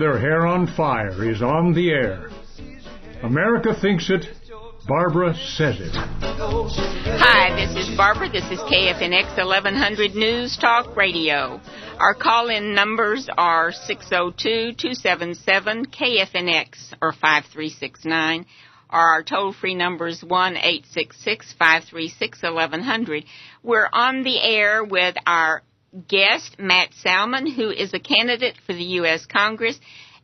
Their hair on fire is on the air. America thinks it. Barbara says it. Hi, this is Barbara. This is KFNX 1100 News Talk Radio. Our call-in numbers are 602-277-KFNX or 5369. Our toll-free number is 1-866-536-1100. We're on the air with our guest, Matt Salmon, who is a candidate for the U.S. Congress,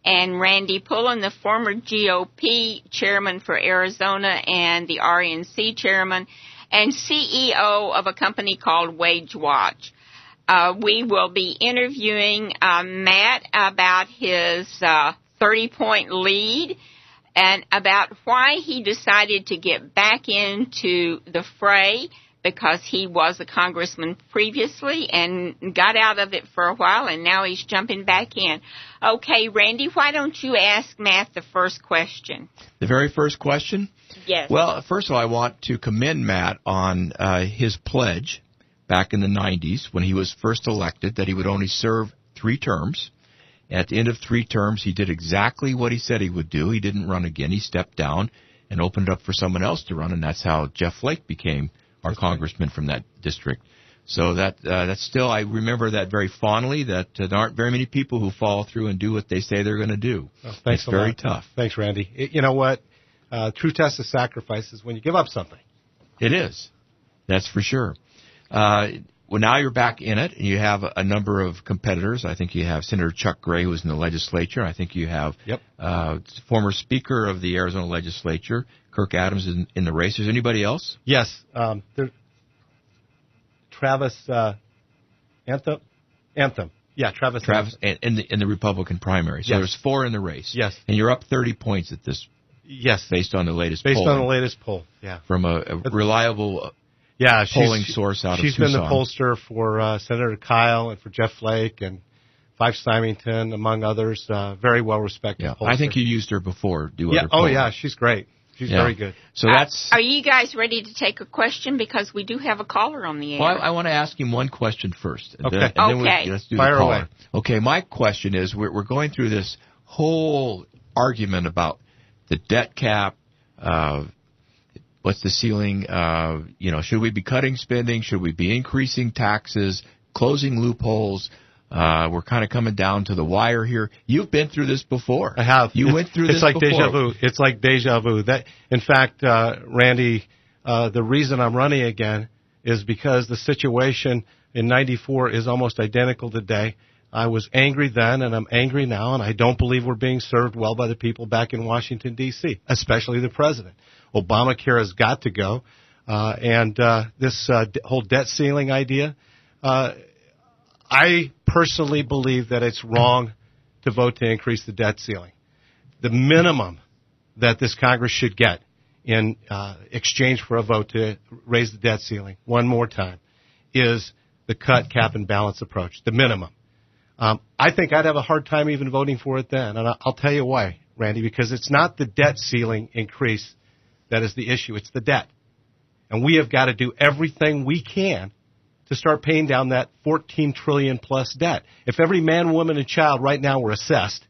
and Randy Pullen, the former GOP chairman for Arizona and the RNC chairman and CEO of a company called Wagewatch. We will be interviewing Matt about his 30-point lead and about why he decided to get back into the fray, because he was a congressman previously and got out of it for a while, and now he's jumping back in. Okay, Randy, why don't you ask Matt the first question? The very first question? Yes. Well, first of all, I want to commend Matt on his pledge back in the 90s when he was first elected that he would only serve 3 terms. At the end of 3 terms, he did exactly what he said he would do. He didn't run again. He stepped down and opened up for someone else to run, and that's how Jeff Flake became our congressman from that district. So that's still, I remember that very fondly, that there aren't very many people who follow through and do what they say they're going to do. Well, thanks it's very tough. Thanks, Randy. You know what? True test of sacrifice is when you give up something. It is. That's for sure. Well, now you're back in it, and you have a number of competitors. I think you have Senator Chuck Gray, who's in the legislature. I think you have former Speaker of the Arizona legislature, Kirk Adams, in the race. Is anybody else? Yes. Travis Anthem. Yeah, Travis in the Republican primary. So there's 4 in the race. Yes. And you're up 30 points at this. Yes. Based on the latest poll. Based on the latest poll, yeah. From a reliable polling source out of Tucson. She's been the pollster for Senator Kyle and for Jeff Flake and Fife Symington, among others. Very well-respected pollster. I think you used her before. Other polling. Oh, yeah, she's great. She's very good. So that's. Are you guys ready to take a question? Because we do have a caller on the air. Well, I want to ask him one question first. Okay. Then let's do Fire the caller. away. Okay, my question is, we're going through this whole argument about the debt cap. What's the ceiling? Should we be cutting spending? Should we be increasing taxes? Closing loopholes? We're kind of coming down to the wire here. You've been through this before. I have. You went through this before. It's like deja vu. In fact, Randy, the reason I'm running again is because the situation in '94 is almost identical today. I was angry then, and I'm angry now, and I don't believe we're being served well by the people back in Washington, D.C., especially the president. Obamacare has got to go, and this whole debt ceiling idea, I personally believe that it's wrong to vote to increase the debt ceiling. The minimum that this Congress should get in exchange for a vote to raise the debt ceiling one more time is the cut, cap, and balance approach, the minimum. I think I'd have a hard time even voting for it then, and I'll tell you why, Randy, because it's not the debt ceiling increase that is the issue. It's the debt. And we have got to do everything we can to start paying down that $14 trillion plus debt. If every man, woman, and child right now were assessed,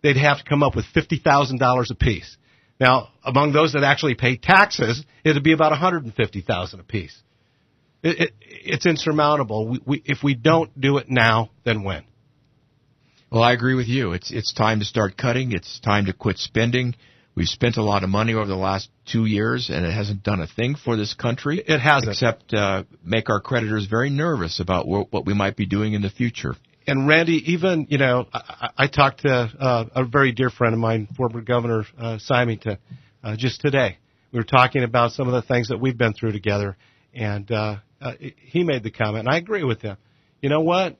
they'd have to come up with $50,000 apiece. Now, among those that actually pay taxes, it would be about $150,000 apiece. It's insurmountable. If we don't do it now, then when? Well, I agree with you. It's time to start cutting. It's time to quit spending. We've spent a lot of money over the last 2 years, and it hasn't done a thing for this country. It hasn't. Except make our creditors very nervous about what we might be doing in the future. And, Randy, even, I talked to a very dear friend of mine, former Governor Symington, just today. We were talking about some of the things that we've been through together, and he made the comment, and I agree with him. You know what?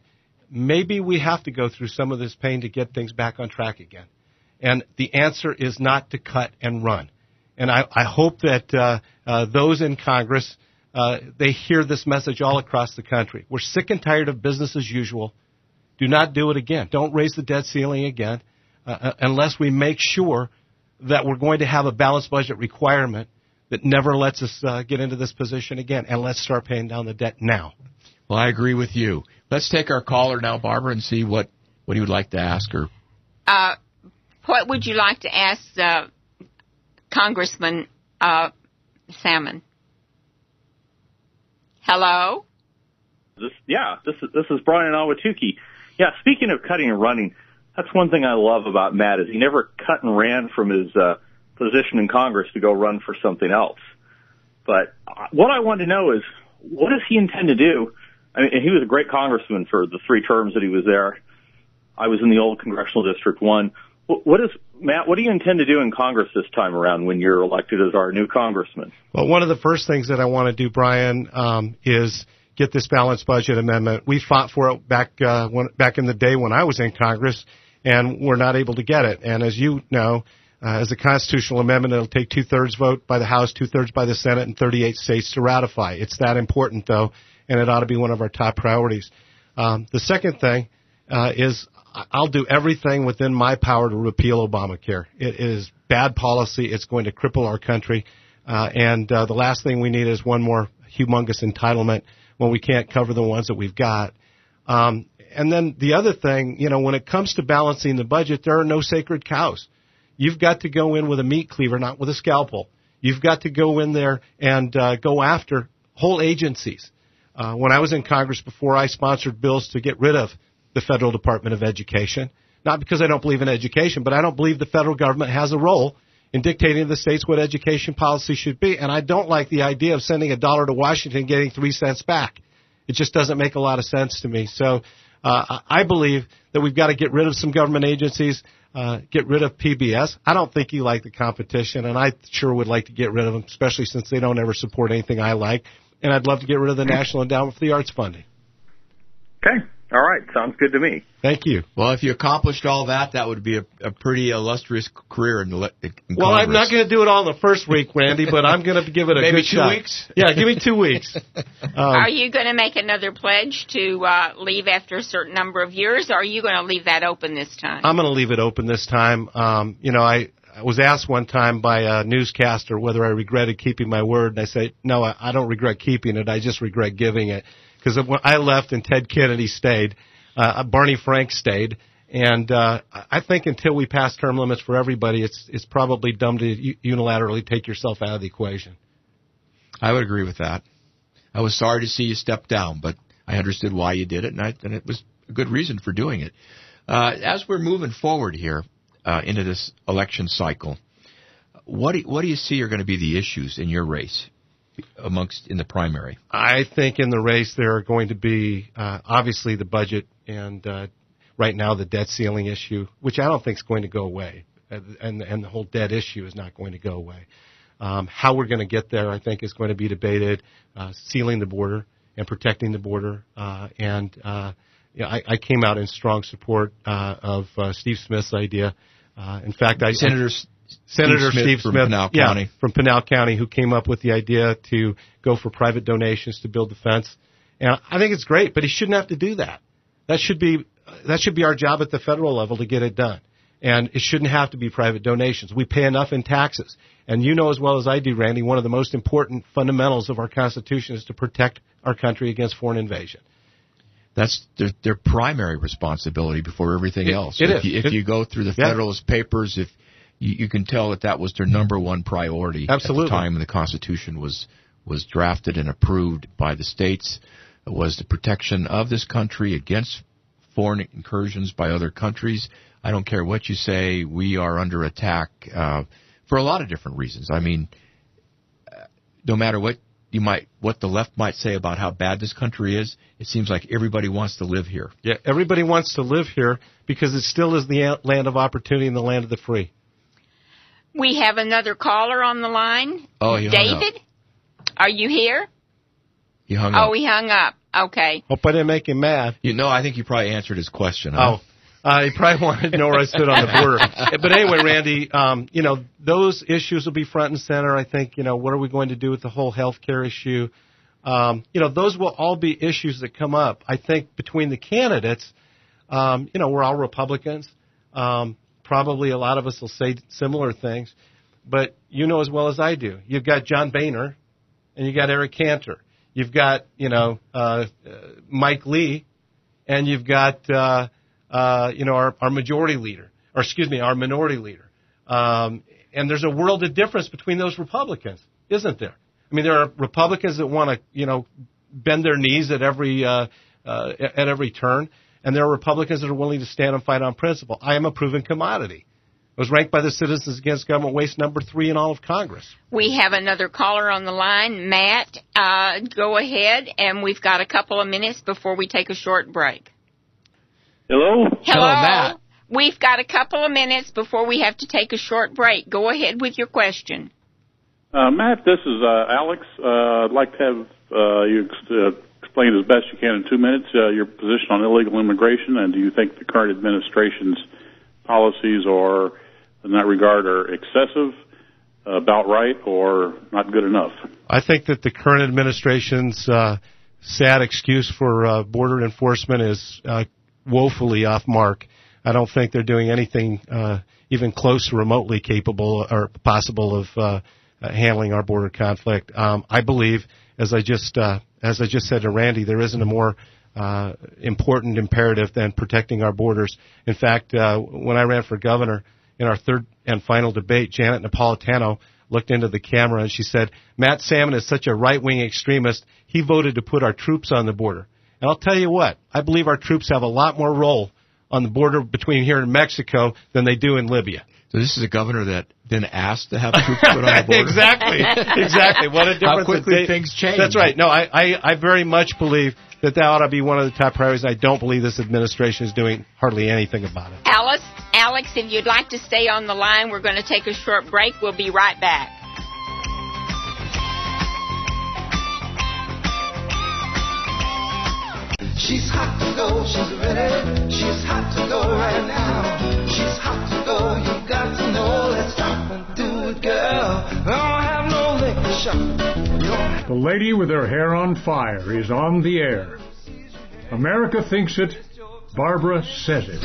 Maybe we have to go through some of this pain to get things back on track again. And the answer is not to cut and run. And I hope that those in Congress, they hear this message all across the country. We're sick and tired of business as usual. Do not do it again. Don't raise the debt ceiling again unless we make sure that we're going to have a balanced budget requirement that never lets us get into this position again. And let's start paying down the debt now. Well, I agree with you. Let's take our caller now, Barbara, and see what he would like to ask her. what would you like to ask Congressman Salmon? Hello? This is Brian Awatuki. Yeah, speaking of cutting and running, that's one thing I love about Matt is he never cut and ran from his position in Congress to go run for something else. But what I want to know is, what does he intend to do? I mean, he was a great congressman for the 3 terms that he was there. I was in the old Congressional District 1. Matt, what do you intend to do in Congress this time around when you're elected as our new congressman? Well, one of the first things that I want to do, Brian, is get this balanced budget amendment. We fought for it back in the day when I was in Congress, and we're not able to get it. And as you know, as a constitutional amendment, it'll take 2/3 vote by the House, 2/3 by the Senate, and 38 states to ratify. It's that important, though, and it ought to be one of our top priorities. The second thing is I'll do everything within my power to repeal Obamacare. It is bad policy. It's going to cripple our country. And the last thing we need is one more humongous entitlement when we can't cover the ones that we've got. And then the other thing, when it comes to balancing the budget, there are no sacred cows. You've got to go in with a meat cleaver, not with a scalpel. You've got to go in there and go after whole agencies. When I was in Congress before, I sponsored bills to get rid of the Federal Department of Education, not because I don't believe in education, but I don't believe the federal government has a role in dictating to the states what education policy should be. And I don't like the idea of sending $1 to Washington and getting 3 cents back. It just doesn't make a lot of sense to me. So I believe that we've got to get rid of some government agencies, get rid of PBS. I don't think you like the competition, and I sure would like to get rid of them, especially since they don't ever support anything I like. And I'd love to get rid of the National Endowment for the Arts funding. Okay. All right. Sounds good to me. Thank you. Well, if you accomplished all that, that would be a pretty illustrious career in Congress. Well, I'm not going to do it all in the first week, Randy, but I'm going to give it a Maybe good shot. Maybe 2 weeks? Yeah, give me 2 weeks. Are you going to make another pledge to leave after a certain number of years, or are you going to leave that open this time? I'm going to leave it open this time. I was asked one time by a newscaster whether I regretted keeping my word, and I said, no, I don't regret keeping it. I just regret giving it. Because when I left and Ted Kennedy stayed, Barney Frank stayed, and I think until we pass term limits for everybody, it's probably dumb to unilaterally take yourself out of the equation. I would agree with that. I was sorry to see you step down, but I understood why you did it, and it was a good reason for doing it. As we're moving forward here into this election cycle, what do you see are going to be the issues in your race? In the primary? I think in the race there are going to be obviously the budget and right now the debt ceiling issue, which I don't think is going to go away, and the whole debt issue is not going to go away. How we're going to get there, I think, is going to be debated. Sealing the border and protecting the border, I came out in strong support of Steve Smith's idea. In fact, Senator Steve Smith from Pinal County. From Pinal County, who came up with the idea to go for private donations to build the fence. And I think it's great, but he shouldn't have to do that. That should be our job at the federal level to get it done. And it shouldn't have to be private donations. We pay enough in taxes. And you know as well as I do, Randy, one of the most important fundamentals of our Constitution is to protect our country against foreign invasion. That's their primary responsibility before everything else. If you go through the Federalist Papers, if you can tell that was their number one priority. Absolutely. At the time the Constitution was drafted and approved by the states. It was the protection of this country against foreign incursions by other countries. I don't care what you say, we are under attack for a lot of different reasons. I mean, no matter what the left might say about how bad this country is, it seems like everybody wants to live here. Yeah, everybody wants to live here because it still is the land of opportunity and the land of the free. We have another caller on the line. Oh, he hung David, up. Are you here? He hung up. Oh, he hung up. Okay. Hope I didn't make him mad. I think you probably answered his question. Huh? He probably wanted to know where I stood on the border. But anyway, Randy, those issues will be front and center. I think, what are we going to do with the whole health care issue? Those will all be issues that come up. I think between the candidates, we're all Republicans. Probably a lot of us will say similar things. But you know as well as I do, you've got John Boehner and you've got Eric Cantor. You've got, Mike Lee, and you've got, our majority leader, our minority leader. And there's a world of difference between those Republicans, isn't there? I mean, there are Republicans that want to, bend their knees at every turn, and there are Republicans that are willing to stand and fight on principle. I am a proven commodity. I was ranked by the Citizens Against Government Waste number 3 in all of Congress. We have another caller on the line. Matt, go ahead, and we've got a couple of minutes before we take a short break. Hello? Hello, Matt. We've got a couple of minutes before we have to take a short break. Go ahead with your question. Matt, this is Alex. I'd like to have you explain as best you can in 2 minutes your position on illegal immigration, and do you think the current administration's policies are, in that regard, are excessive, about right, or not good enough? I think that the current administration's sad excuse for border enforcement is woefully off mark. I don't think they're doing anything even close to remotely capable or possible of handling our border conflict. I believe, as I just said to Randy, there isn't a more important imperative than protecting our borders. In fact, when I ran for governor in our third and final debate, Janet Napolitano looked into the camera and she said, Matt Salmon is such a right-wing extremist, he voted to put our troops on the border. And I'll tell you what, I believe our troops have a lot more role on the border between here and Mexico than they do in Libya. So this is a governor that then asked to have troops put on the border? Exactly. What a difference. How quickly things change. That's right. No, I very much believe that ought to be one of the top priorities. I don't believe this administration is doing hardly anything about it. Alex, if you'd like to stay on the line, we're going to take a short break. We'll be right back. She's hot to go, she's ready, she's hot to go right now. She's hot to go, you got to know, let's stop and do it, girl. I don't have no liquor shop. The lady with her hair on fire is on the air. America thinks it. Barbara says it.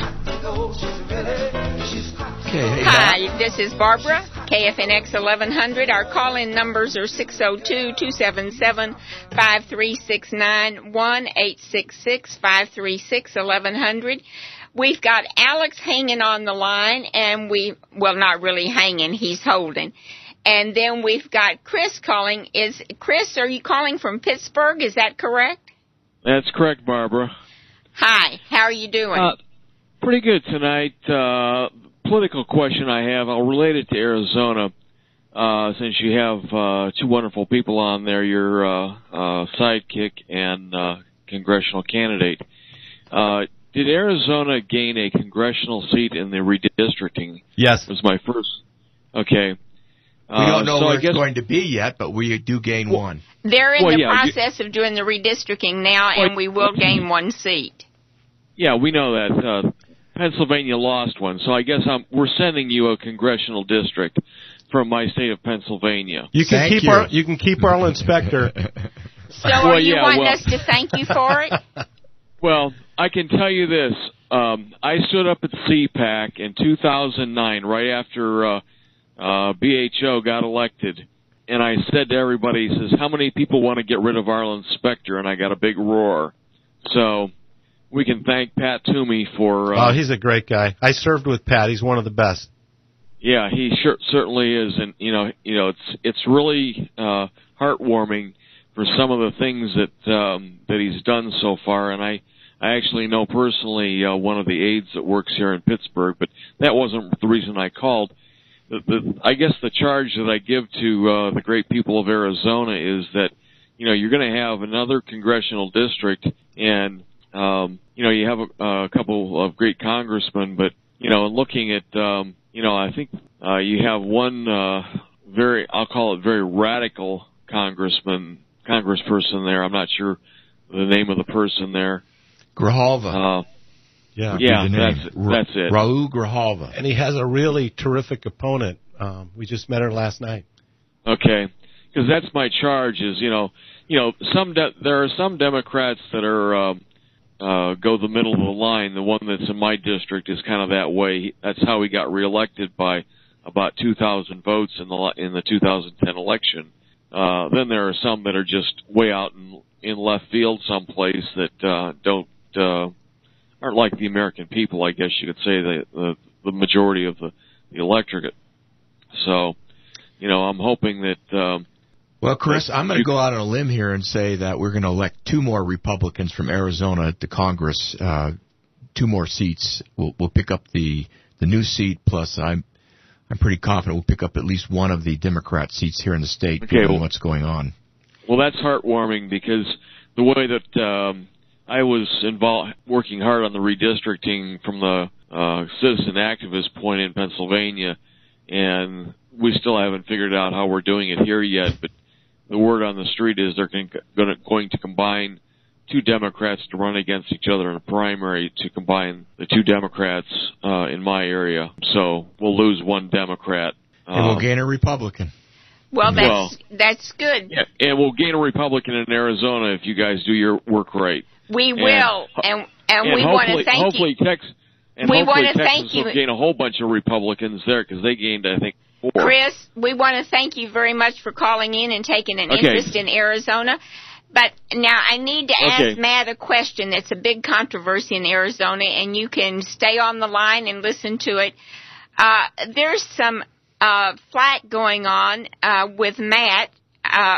Okay, hey, Hi, this is Barbara, KFNX 1100. Our call-in numbers are 602-277-5369, 1-866-536-1100. We've got Alex hanging on the line, and not really hanging, he's holding. And then we've got Chris calling. Chris, are you calling from Pittsburgh? Is that correct? That's correct, Barbara. Hi, how are you doing? Pretty good tonight. Political question I have, I'll relate it to Arizona, since you have two wonderful people on there, your sidekick and congressional candidate. Did Arizona gain a congressional seat in the redistricting? Yes. Was my first. Okay. We don't know where it's going to be yet, but we do gain one. They're in the process of doing the redistricting now, and we will gain one seat. Yeah, we know that. Pennsylvania lost one, so I guess we're sending you a congressional district from my state of Pennsylvania. You can keep our inspector. So are you wanting us to thank you for it? Well, I can tell you this. I stood up at CPAC in 2009, right after BHO got elected, and I said to everybody, he says, how many people want to get rid of our inspector? And I got a big roar. So we can thank Pat Toomey for... he's a great guy. I served with Pat. He's one of the best. Yeah, he certainly is. And, it's really heartwarming for some of the things that he's done so far. And I actually know personally one of the aides that works here in Pittsburgh, but that wasn't the reason I called. I guess the charge that I give to the great people of Arizona is that, you're going to have another congressional district, and, you have a couple of great congressmen, but, looking at, I think you have one I'll call it very radical congressperson there. I'm not sure the name of the person there. Grijalva. Yeah, that's it. Raul Grijalva. And he has a really terrific opponent. We just met her last night. Okay, because that's my charge. Is there are some Democrats that are go the middle of the line. The one that's in my district is kind of that way. That's how he got reelected by about 2,000 votes in the 2010 election. Then there are some that are just way out in left field someplace that aren't like the American people, I guess you could say, the the majority of the electorate. So, I'm hoping that. Well, Chris, I'm going to go out on a limb here and say that we're going to elect 2 more Republicans from Arizona to Congress, 2 more seats. We'll pick up the new seat, plus I'm pretty confident we'll pick up at least one of the Democrat seats here in the state, given what's going on. Well, that's heartwarming because the way that I was working hard on the redistricting from the citizen activist point in Pennsylvania, and we still haven't figured out how we're doing it here yet, but the word on the street is they're going to combine 2 Democrats to run against each other in a primary to combine the 2 Democrats in my area. So we'll lose 1 Democrat. And we'll gain a Republican. Well, that's good. Yeah, and we'll gain a Republican in Arizona if you guys do your work right. We will, and we want to thank hopefully you. Texas will gain a whole bunch of Republicans there because they gained, I think, 4. Chris, we want to thank you very much for calling in and taking an interest in Arizona. But now I need to ask Matt a question that's a big controversy in Arizona, and you can stay on the line and listen to it. There's some flack going on with Matt,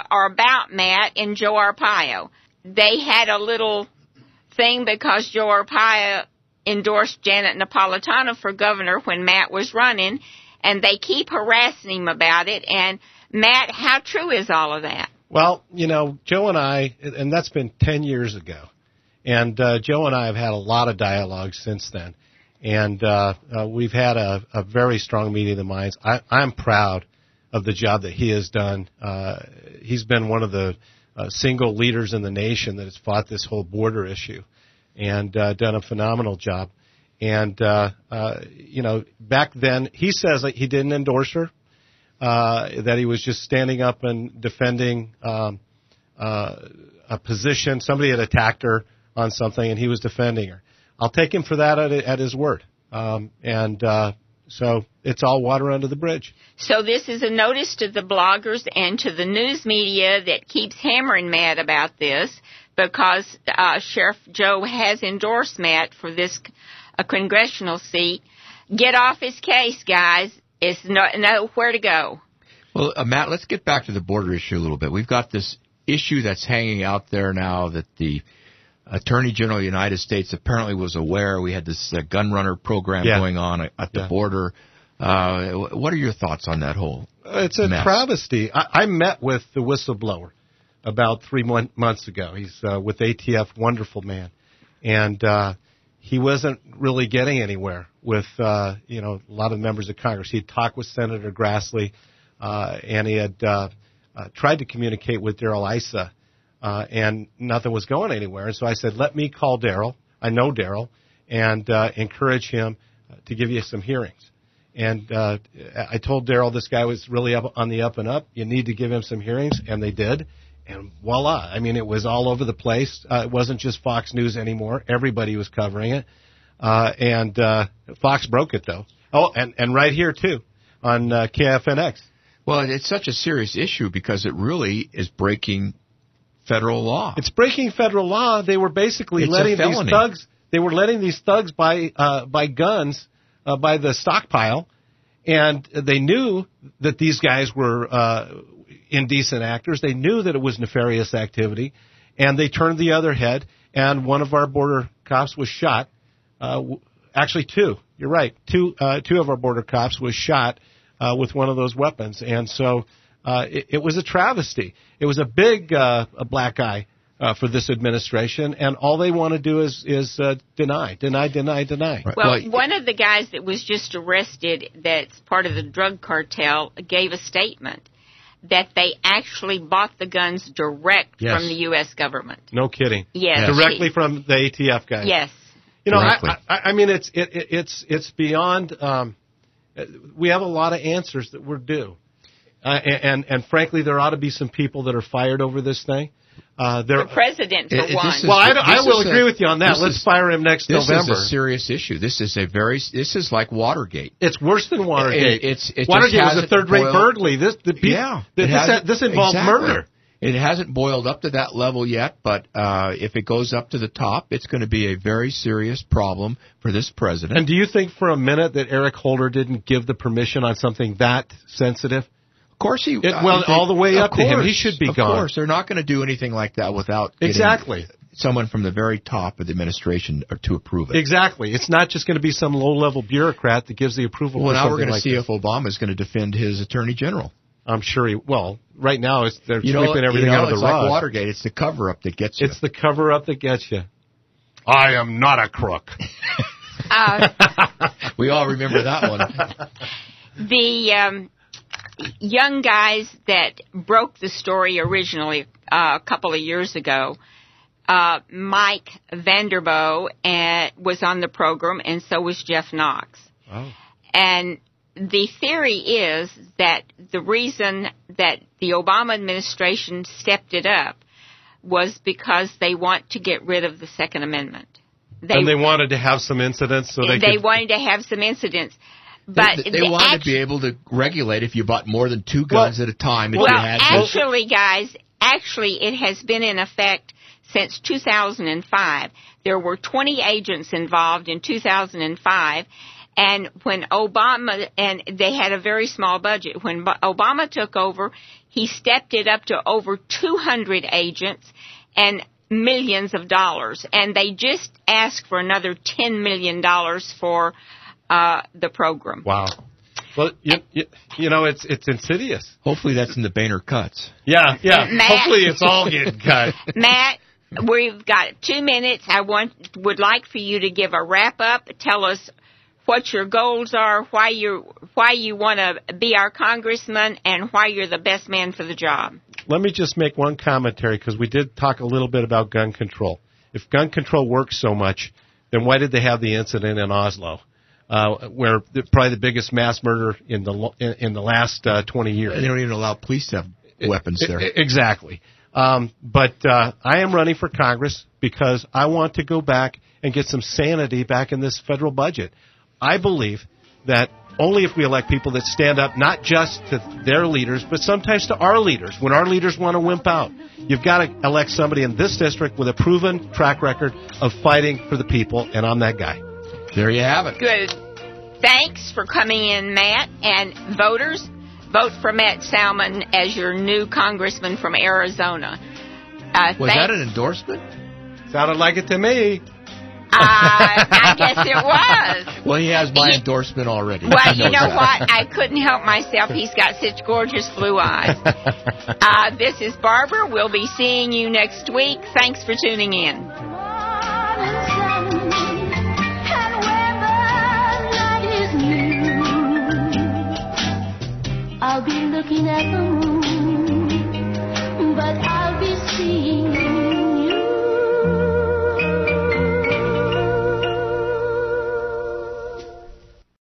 or about Matt and Joe Arpaio. They had a little thing because Joe Arpaio endorsed Janet Napolitano for governor when Matt was running, and they keep harassing him about it. And, Matt, how true is all of that? Well, Joe and I, and that's been 10 years ago, and Joe and I have had a lot of dialogue since then, and we've had a very strong meeting of the minds. I'm proud of the job that he has done. He's been one of the single leaders in the nation that has fought this whole border issue and done a phenomenal job. And, back then, he says that he didn't endorse her. That he was just standing up and defending a position. Somebody had attacked her on something, and he was defending her. I'll take him for that at his word. So it's all water under the bridge. So this is a notice to the bloggers and to the news media that keeps hammering Matt about this, because Sheriff Joe has endorsed Matt for this congressional seat. Get off his case, guys. It's nowhere to go. Well, Matt, let's get back to the border issue a little bit. We've got this issue that's hanging out there now that the Attorney General of the United States apparently was aware. We had this gun runner program going on at the border. What are your thoughts on that whole It's a travesty. I met with the whistleblower about 3 months ago. He's with ATF, wonderful man. And he wasn't really getting anywhere with, a lot of members of Congress. He had talked with Senator Grassley, and he had tried to communicate with Darrell Issa, and nothing was going anywhere. And so I said, let me call Darrell. I know Darrell, and encourage him to give you some hearings. And I told Darrell this guy was really on the up and up. You need to give him some hearings, and they did. And voila. I mean, it was all over the place. It wasn't just Fox News anymore. Everybody was covering it. And Fox broke it, though. Oh, and right here, too, on KFNX. Well, it's such a serious issue because it really is breaking federal law. It's breaking federal law. They were basically letting these thugs. They were letting these thugs buy guns by the stockpile, and they knew that these guys were indecent actors. They knew that it was nefarious activity, and they turned the other head, and one of our border cops was shot. Actually, 2. You're right. 2 of our border cops was shot with one of those weapons, and so it was a travesty. It was a big black eye for this administration, and all they want to do is deny. Right. Well, one of the guys that was just arrested that's part of the drug cartel gave a statement that they actually bought the guns direct from the U.S. government. No kidding. Yes. Directly from the ATF guys. Yes. I mean, it's beyond. We have a lot of answers that we're due, and frankly, there ought to be some people that are fired over this thing. The president, for one. I will agree with you on that. Let's fire him next November. This is a serious issue. This is like Watergate. It's worse than Watergate. It Watergate was a third-rate burglary. This involves murder. It hasn't boiled up to that level yet, but if it goes up to the top, it's going to be a very serious problem for this president. And do you think for a minute that Eric Holder didn't give the permission on something that sensitive? Of course he all the way up to him. He should be gone. Of course. They're not going to do anything like that without exactly someone from the very top of the administration to approve it. Exactly. It's not just going to be some low-level bureaucrat that gives the approval. Well, for now we're going to like see this. if Obama is going to defend his attorney general. I'm sure he. Well, right now they're sweeping everything out of the it's rug. Like Watergate. It's the cover-up that gets you. It's the cover-up that gets you. I am not a crook. We all remember that one. The young guys that broke the story originally a couple of years ago, Mike Vanderboe was on the program, and so was Jeff Knox. Oh. And the theory is that the reason that the Obama administration stepped it up was because they want to get rid of the Second Amendment. They wanted to have some incidents, so they wanted to have some incidents. But they wanted to be able to regulate if you bought more than 2 guns at a time. If you had actually, it has been in effect since 2005. There were 20 agents involved in 2005. And when and they had a very small budget. When Obama took over, he stepped it up to over 200 agents and millions of dollars. And they just asked for another $10 million for the program. Wow. Well, you know, it's insidious. Hopefully that's in the Boehner cuts. Yeah. Matt, hopefully it's all getting cut. Matt, we've got 2 minutes. I would like for you to give a wrap-up. Tell us what your goals are, why you want to be our congressman, and why you're the best man for the job. Let me just make one commentary, because we did talk a little bit about gun control. If gun control works so much, then why did they have the incident in Oslo, where probably the biggest mass murder in the last 20 years? They don't even allow police to have weapons there. Exactly. But I am running for Congress because I want to go back and get some sanity back in this federal budget. I believe that only if we elect people that stand up not just to their leaders, but sometimes to our leaders. When our leaders want to wimp out, you've got to elect somebody in this district with a proven track record of fighting for the people, and I'm that guy. There you have it. Good. Thanks for coming in, Matt. And voters, vote for Matt Salmon as your new congressman from Arizona. Was that an endorsement? Sounded like it to me. I guess it was. Well, he has my endorsement already. Well, you know what? I couldn't help myself. He's got such gorgeous blue eyes. This is Barbara. We'll be seeing you next week. Thanks for tuning in. I'll be looking at the moon, but I'll be seeing